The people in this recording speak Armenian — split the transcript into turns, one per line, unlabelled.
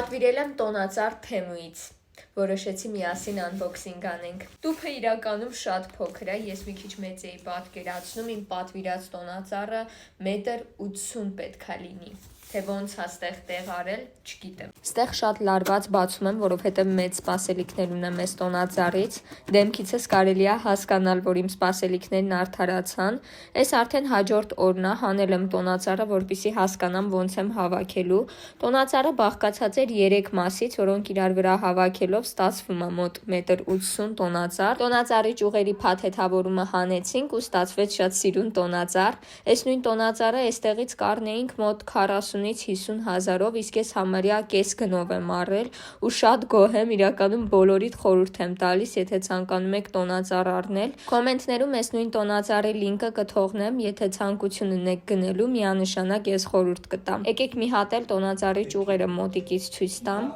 Պատվիրել եմ տոնածառ Թեմուից։ Որոշեցի միասին անբոքսինգ անենք։ Տուփը իրականում շատ փոքր է, ես մի քիչ մեծ էի պատկերացնում, իմ պատվիրած տոնածառը 1.80 մ պետք է լինի։ Թե ոնց է ստեղ տեղ արել, չգիտեմ։ Ստեղ շատ լարված բացում եմ, որովհետև մեծ սպասելիքներ ունեմ այս տոնածառից։ Դեմքիցս կարելի է հասկանալ, որ իմ սպասելիքներն արդարացան։ Այս արդեն հաջորդ օրն է, հանել եմ տոնածառը, որպեսզի հասկանամ ոնց եմ հավաքելու։ Տոնածառը բաղկացած էր 3 մասից, որոնք իրար վրա հավաքելով ստացվում է մոտ 1.80 մ տոնածառ։ Տոնածառի ճյուղերի փաթեթավորումը հանեցինք ու ստացվեց շատ սիրուն տոնածառ։ Այս նույն տոնածառը այստեղից կառնեինք մոտ 40-ից 50 հազարով, իսկ ես համարյա կես գնով եմ առել ու շատ գոհ եմ, իրականում բոլորիդ խորհուրդ եմ տալիս, եթե ցանկանում եք տոնածառ առնել։ Կոմենտներում այս նույն տոնածառի լինկը կթողնեմ, եթե ցանկություն ունեք գնելու, միանշանակ ես խորհուրդ կտամ։ Եկեք մի հատ էլ տոնածառի ճյուղերը մոտիկից ցույց տամ։